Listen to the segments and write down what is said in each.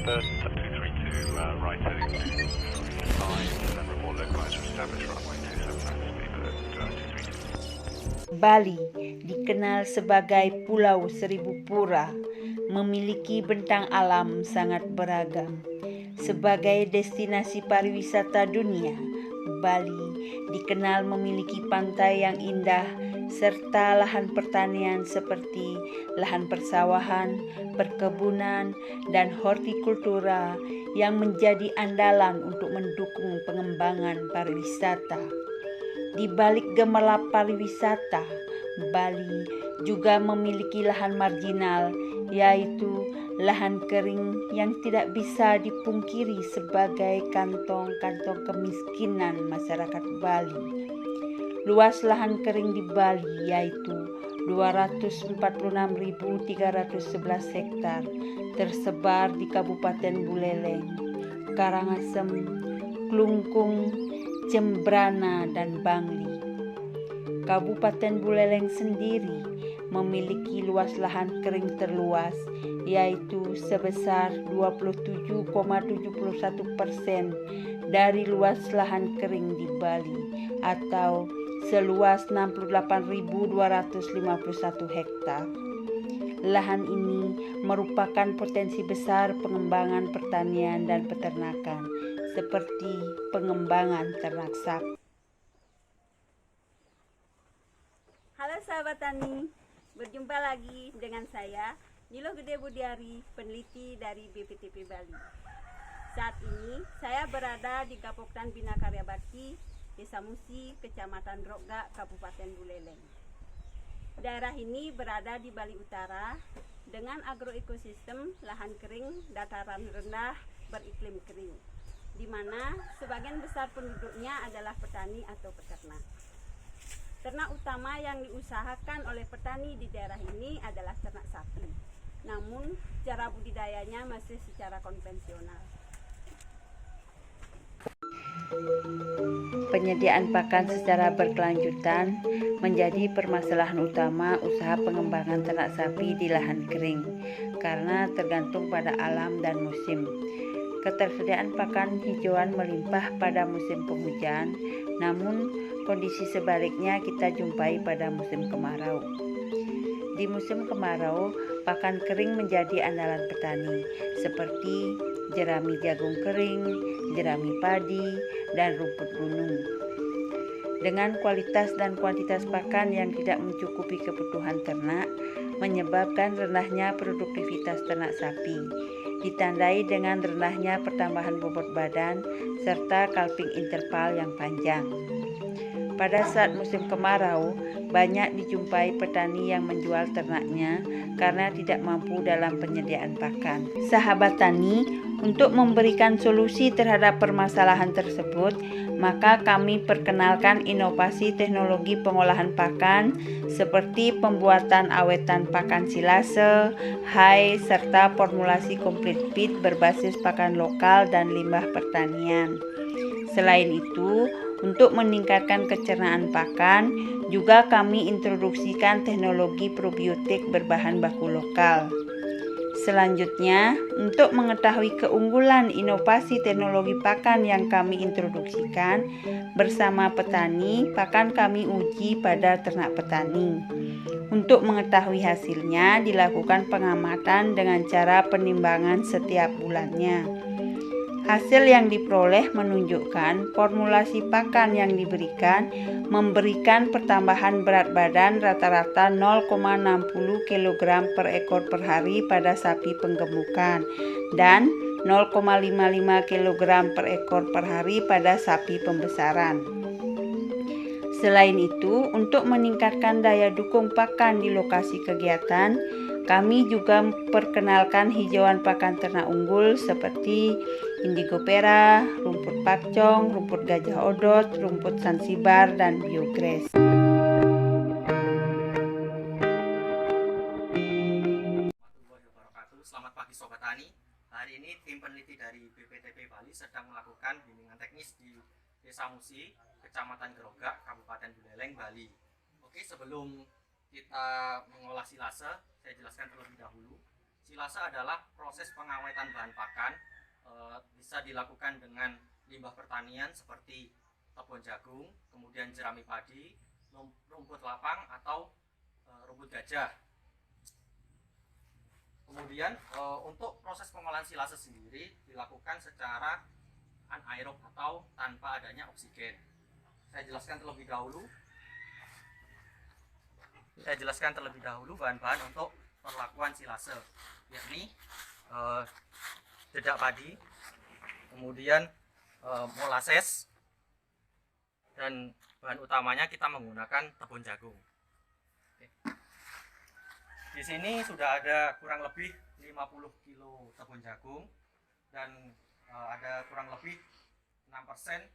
Bird, subject 32, right heading 5, then report localized to established runway 27 Bird, 232. Bali dikenal sebagai Pulau Seribu Pura, memiliki bentang alam sangat beragam. Sebagai destinasi pariwisata dunia, Bali dikenal memiliki pantai yang indah serta lahan pertanian seperti lahan persawahan, perkebunan, dan hortikultura yang menjadi andalan untuk mendukung pengembangan pariwisata. Di balik gemerlap pariwisata, Bali juga memiliki lahan marginal, yaitu lahan kering yang tidak bisa dipungkiri sebagai kantong-kantong kemiskinan masyarakat Bali. Luas lahan kering di Bali yaitu 246.311 hektar, tersebar di Kabupaten Buleleng, Karangasem, Klungkung, Jembrana, dan Bangli. Kabupaten Buleleng sendiri memiliki luas lahan kering terluas, yaitu sebesar 27,71% dari luas lahan kering di Bali, atau seluas 68.251 hektar. Lahan ini merupakan potensi besar pengembangan pertanian dan peternakan, seperti pengembangan ternak sapi. Halo sahabat tani, berjumpa lagi dengan saya Nilo Gede Budiari, peneliti dari BPTP Bali. Saat ini saya berada di Gapoktan Bina Karya Bakti, Desa Musi, Kecamatan Rogga, Kabupaten Buleleng. Daerah ini berada di Bali Utara dengan agroekosistem lahan kering dataran rendah beriklim kering, di mana sebagian besar penduduknya adalah petani atau peternak. Ternak utama yang diusahakan oleh petani di daerah ini adalah ternak sapi, namun cara budidayanya masih secara konvensional. Penyediaan pakan secara berkelanjutan menjadi permasalahan utama usaha pengembangan ternak sapi di lahan kering karena tergantung pada alam dan musim. Ketersediaan pakan hijauan melimpah pada musim penghujan, namun kondisi sebaliknya kita jumpai pada musim kemarau. Di musim kemarau, pakan kering menjadi andalan petani seperti jerami jagung kering, jerami padi, dan rumput gunung. Dengan kualitas dan kuantitas pakan yang tidak mencukupi kebutuhan ternak, menyebabkan rendahnya produktivitas ternak sapi, ditandai dengan rendahnya pertambahan bobot badan serta calving interval yang panjang. Pada saat musim kemarau, banyak dijumpai petani yang menjual ternaknya karena tidak mampu dalam penyediaan pakan. Sahabat tani, untuk memberikan solusi terhadap permasalahan tersebut, maka kami perkenalkan inovasi teknologi pengolahan pakan seperti pembuatan awetan pakan silase, hay, serta formulasi complete feed berbasis pakan lokal dan limbah pertanian. Selain itu, untuk meningkatkan kecernaan pakan, juga kami introduksikan teknologi probiotik berbahan baku lokal. Selanjutnya, untuk mengetahui keunggulan inovasi teknologi pakan yang kami introduksikan bersama petani, pakan kami uji pada ternak petani. Untuk mengetahui hasilnya, dilakukan pengamatan dengan cara penimbangan setiap bulannya. Hasil yang diperoleh menunjukkan formulasi pakan yang diberikan memberikan pertambahan berat badan rata-rata 0,60 kg per ekor per hari pada sapi penggemukan dan 0,55 kg per ekor per hari pada sapi pembesaran. Selain itu, untuk meningkatkan daya dukung pakan di lokasi kegiatan, kami juga memperkenalkan hijauan pakan ternak unggul seperti indigo pera, rumput pakcong, rumput gajah odot, rumput sansibar, dan biograss. Selamat pagi Sobat Tani. Hari ini tim peneliti dari BPTP Bali sedang melakukan bimbingan teknis di Desa Musi, Kecamatan Grogak, Kabupaten Buleleng, Bali. Oke, sebelum kita mengolah silase, saya jelaskan terlebih dahulu. Silase adalah proses pengawetan bahan pakan, bisa dilakukan dengan limbah pertanian seperti tepung jagung, kemudian jerami padi, rumput lapang atau rumput gajah. Kemudian untuk proses pengolahan silase sendiri dilakukan secara anaerob atau tanpa adanya oksigen. Saya jelaskan terlebih dahulu bahan-bahan untuk perlakuan silase, yakni dedak padi, kemudian molases, dan bahan utamanya kita menggunakan tepung jagung. Oke. Di sini sudah ada kurang lebih 50 kg tepung jagung dan ada kurang lebih 6%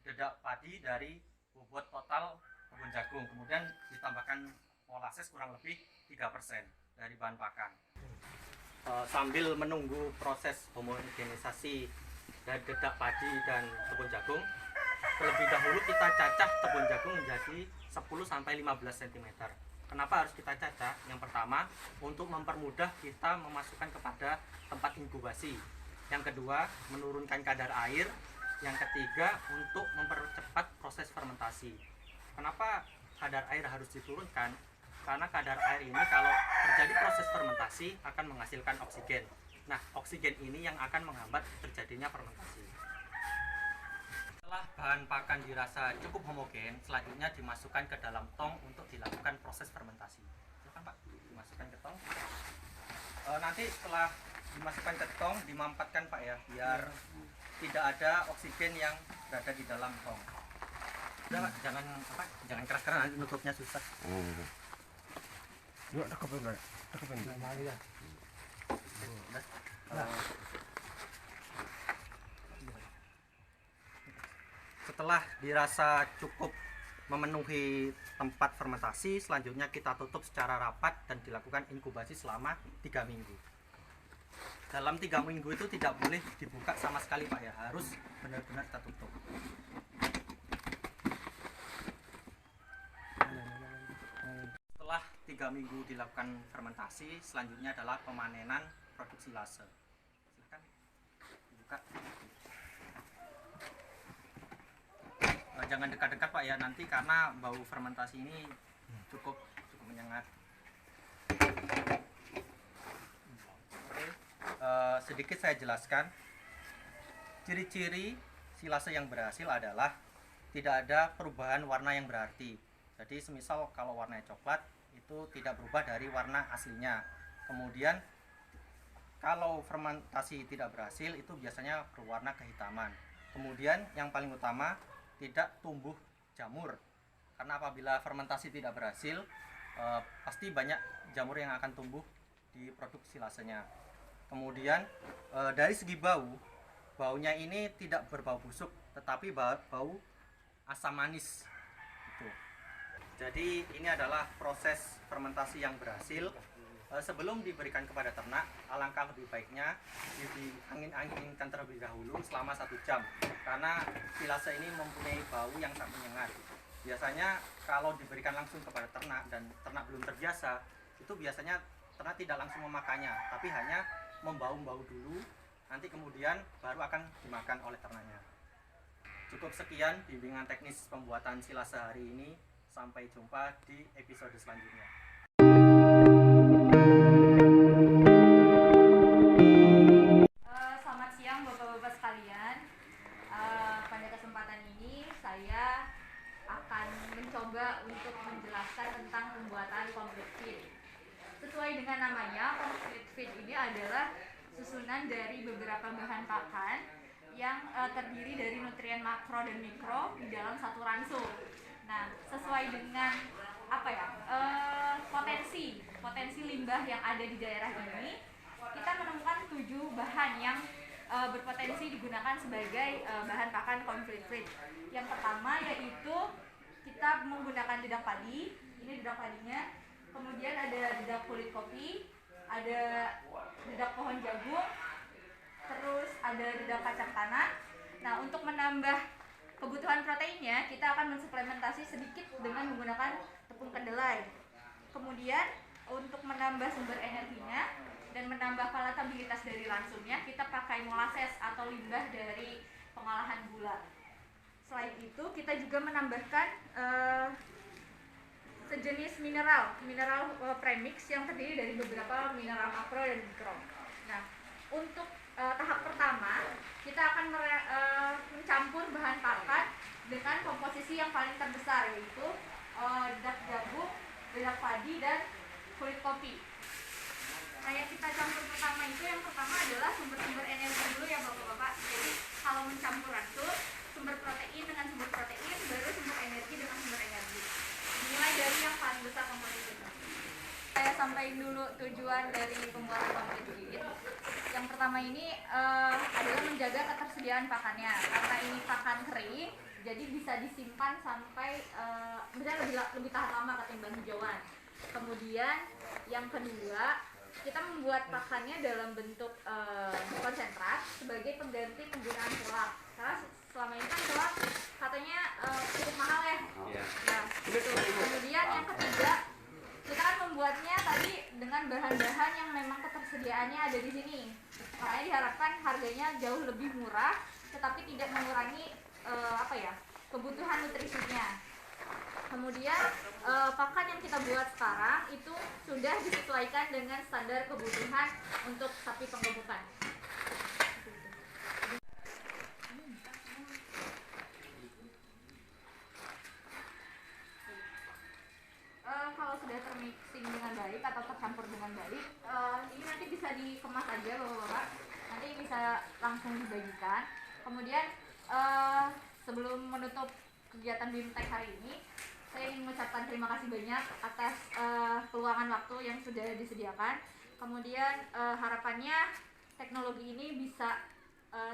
dedak padi dari bobot total tepung jagung. Kemudian ditambahkan molases kurang lebih 3% dari bahan pakan. Sambil menunggu proses homogenisasi dari dedak padi dan tepung jagung, terlebih dahulu kita cacah tepung jagung menjadi 10-15 cm. Kenapa harus kita cacah? Yang pertama, untuk mempermudah kita memasukkan kepada tempat inkubasi. Yang kedua, menurunkan kadar air. Yang ketiga, untuk mempercepat proses fermentasi. Kenapa kadar air harus diturunkan? Karena kadar air ini kalau terjadi proses fermentasi akan menghasilkan oksigen. Nah, oksigen ini yang akan menghambat terjadinya fermentasi. Setelah bahan pakan dirasa cukup homogen, selanjutnya dimasukkan ke dalam tong untuk dilakukan proses fermentasi. Silakan Pak, dimasukkan ke tong. Nanti setelah dimasukkan ke tong, dimampatkan Pak ya, biar tidak ada oksigen yang berada di dalam tong. Udah Pak, jangan keras-keras, nanti nutupnya susah. Yuk, tekepin. Setelah dirasa cukup memenuhi tempat fermentasi, selanjutnya kita tutup secara rapat dan dilakukan inkubasi selama 3 minggu. Dalam 3 minggu itu tidak boleh dibuka sama sekali Pak ya, harus benar-benar kita tutup. Setelah 3 minggu dilakukan fermentasi, selanjutnya adalah pemanenan produk silase. Silakan buka. Jangan dekat-dekat Pak ya, nanti karena bau fermentasi ini cukup menyengat. Oke, sedikit saya jelaskan. Ciri-ciri silase yang berhasil adalah tidak ada perubahan warna yang berarti. Jadi semisal kalau warnanya coklat itu tidak berubah dari warna aslinya. Kemudian kalau fermentasi tidak berhasil itu biasanya berwarna kehitaman. Kemudian yang paling utama, tidak tumbuh jamur. Karena apabila fermentasi tidak berhasil, pasti banyak jamur yang akan tumbuh di produk silasenya. Kemudian dari segi baunya ini tidak berbau busuk, tetapi bau asam manis. Jadi ini adalah proses fermentasi yang berhasil. Sebelum diberikan kepada ternak, alangkah lebih baiknya diangin-anginkan terlebih dahulu selama 1 jam, karena silase ini mempunyai bau yang sangat menyengat. Biasanya kalau diberikan langsung kepada ternak dan ternak belum terbiasa, itu biasanya ternak tidak langsung memakannya, tapi hanya membau-bau dulu, nanti kemudian baru akan dimakan oleh ternaknya. Cukup sekian bimbingan teknis pembuatan silase hari ini. Sampai jumpa di episode selanjutnya. Selamat siang Bapak-Bapak sekalian. Pada kesempatan ini saya akan mencoba untuk menjelaskan tentang pembuatan complete feed. Sesuai dengan namanya, complete feed ini adalah susunan dari beberapa bahan pakan yang terdiri dari nutrien makro dan mikro di dalam satu ransum. Nah, sesuai dengan potensi limbah yang ada di daerah ini, kita menemukan 7 bahan yang berpotensi digunakan sebagai bahan pakan complete feed. Yang pertama yaitu kita menggunakan dedak padi. Ini dedak padinya. Kemudian ada dedak kulit kopi, ada dedak pohon jagung, terus ada dedak kacang tanah. Nah, untuk menambah kebutuhan proteinnya, kita akan mensuplementasi sedikit dengan menggunakan tepung kedelai. Kemudian untuk menambah sumber energinya, dan menambah palatabilitas dari langsungnya, kita pakai molasses atau limbah dari pengolahan gula. Selain itu, kita juga menambahkan sejenis mineral premix yang terdiri dari beberapa mineral makro dan mikro. Nah, untuk tahap pertama, kita akan mencampur bahan pakan dengan komposisi yang paling terbesar, yaitu dedak jagung, dedak padi, dan kulit kopi. Nah, yang kita campur pertama itu, yang pertama adalah sumber-sumber energi dulu ya Bapak-Bapak. Jadi kalau mencampuran itu sumber protein dengan sumber protein, baru sumber energi dengan sumber energi. Dimulai dari yang paling besar komposisinya. Saya sampaikan dulu tujuan dari pembuatan complete feed. Yang pertama ini adalah menjaga ketersediaan pakannya. Karena ini pakan kering, jadi bisa disimpan sampai misalnya lebih tahan lama ketimbang hijauan. Kemudian yang kedua, kita membuat pakannya dalam bentuk konsentrat sebagai pengganti penggunaan selak. Karena selama ini kan selak katanya cukup mahal ya. Nah, gitu. Kemudian yang ketiga, kita kan membuatnya tadi dengan bahan-bahan yang memang ketersediaannya ada di sini. Makanya diharapkan harganya jauh lebih murah, tetapi tidak mengurangi kebutuhan nutrisinya. Kemudian pakan yang kita buat sekarang itu sudah disesuaikan dengan standar kebutuhan untuk sapi penggemukan. Kalau sudah termixing dengan baik atau tercampur dengan baik, ini nanti bisa dikemas aja Bapak-bapak. Nanti bisa langsung dibagikan. Kemudian sebelum menutup kegiatan BIMTEK hari ini, saya ingin mengucapkan terima kasih banyak atas peluangan waktu yang sudah disediakan. Kemudian harapannya teknologi ini bisa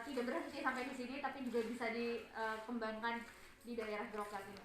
tidak berhenti sampai di sini, tapi juga bisa dikembangkan di daerah Grokat ini.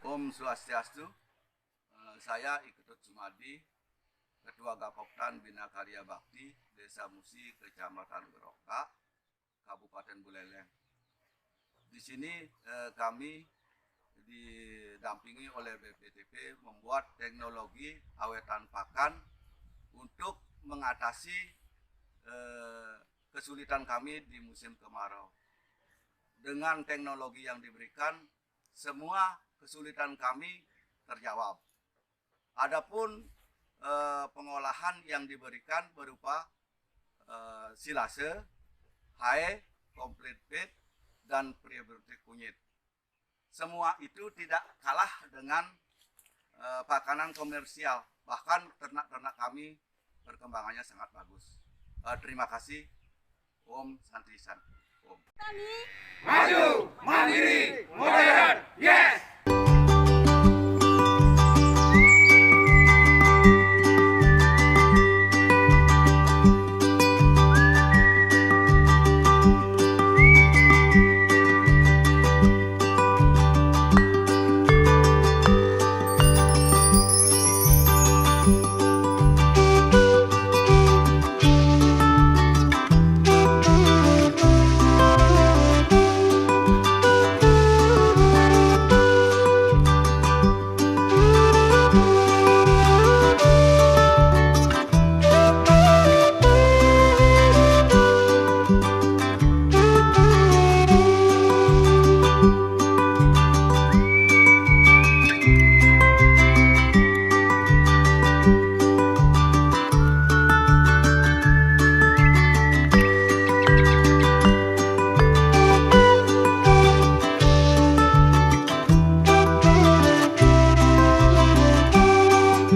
Om Swastiastu. Saya Iketut Sumadi, Ketua Gapoktan Bina Karya Bakti, Desa Musi, Kecamatan Geroka, Kabupaten Buleleng. Di sini kami didampingi oleh BPTP membuat teknologi awetan pakan untuk mengatasi kesulitan kami di musim kemarau. Dengan teknologi yang diberikan, semua kesulitan kami terjawab. Adapun pengolahan yang diberikan berupa silase, hae, complete feed, dan prebiotik kunyit. Semua itu tidak kalah dengan pakanan komersial. Bahkan ternak-ternak kami perkembangannya sangat bagus. Terima kasih. Om Santi Santi. Om. Tani Maju, mandiri, modern, yes!